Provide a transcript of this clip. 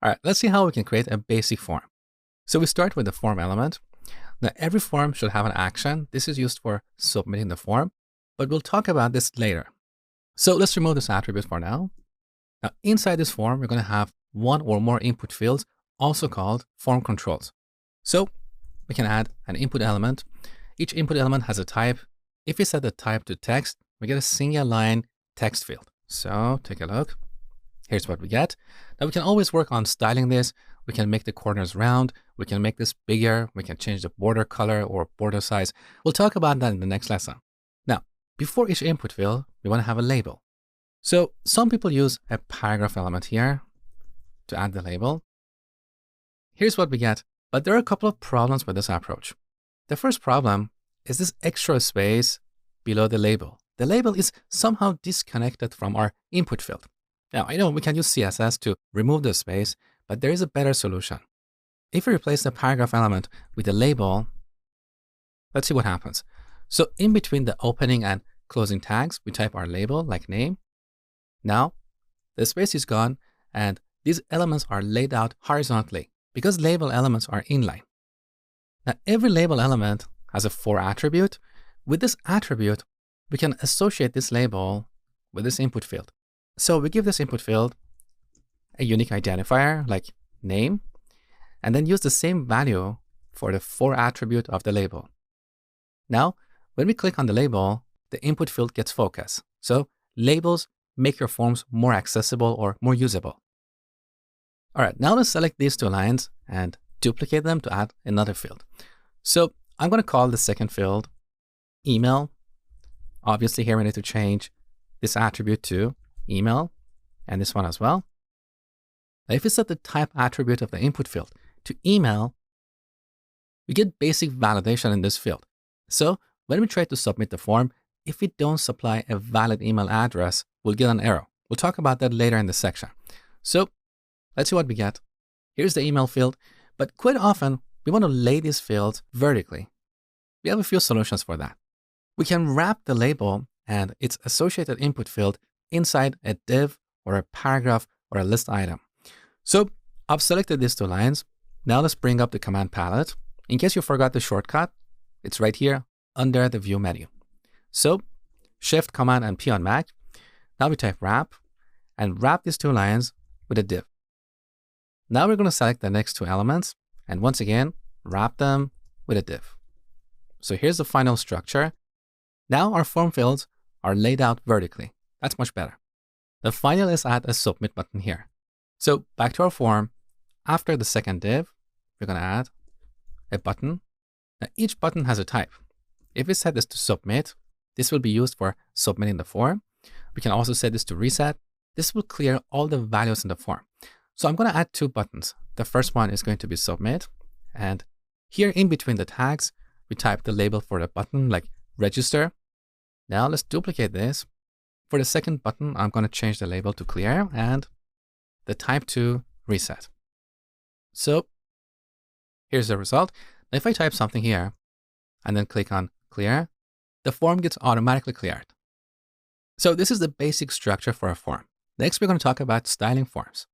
All right, let's see how we can create a basic form. So we start with the form element. Now, every form should have an action. This is used for submitting the form, but we'll talk about this later. So let's remove this attribute for now. Now, inside this form, we're going to have one or more input fields, also called form controls. So we can add an input element. Each input element has a type. If we set the type to text, we get a single line text field. So take a look. Here's what we get. Now we can always work on styling this. We can make the corners round. We can make this bigger. We can change the border color or border size. We'll talk about that in the next lesson. Now, before each input field, we want to have a label. So some people use a paragraph element here to add the label. Here's what we get, but there are a couple of problems with this approach. The first problem is this extra space below the label. The label is somehow disconnected from our input field. Now, I know we can use CSS to remove the space, but there is a better solution. If we replace the paragraph element with a label, let's see what happens. So in between the opening and closing tags, we type our label like name. Now, the space is gone, and these elements are laid out horizontally because label elements are inline. Now, every label element has a for attribute. With this attribute, we can associate this label with this input field. So we give this input field a unique identifier like name, and then use the same value for the for attribute of the label. Now, when we click on the label, the input field gets focus. So labels make your forms more accessible or more usable. All right, now let's select these two lines and duplicate them to add another field. So I'm going to call the second field email. Obviously, here we need to change this attribute to email and this one as well. Now, if we set the type attribute of the input field to email, we get basic validation in this field. So when we try to submit the form, if we don't supply a valid email address, we'll get an error. We'll talk about that later in the section. So let's see what we get. Here's the email field, but quite often we want to lay these fields vertically. We have a few solutions for that. We can wrap the label and its associated input field inside a div or a paragraph or a list item. So I've selected these two lines. Now let's bring up the command palette. In case you forgot the shortcut, it's right here under the view menu. So Shift, Command, and P on Mac. Now we type wrap and wrap these two lines with a div. Now we're going to select the next two elements and once again, wrap them with a div. So here's the final structure. Now our form fields are laid out vertically. That's much better. The final is add a submit button here. So back to our form, after the second div, we're going to add a button. Now each button has a type. If we set this to submit, this will be used for submitting the form. We can also set this to reset. This will clear all the values in the form. So I'm going to add two buttons. The first one is going to be submit. And here in between the tags, we type the label for the button like register. Now let's duplicate this. For the second button, I'm going to change the label to clear and the type to reset. So here's the result. Now if I type something here and then click on clear, the form gets automatically cleared. So this is the basic structure for a form. Next, we're going to talk about styling forms.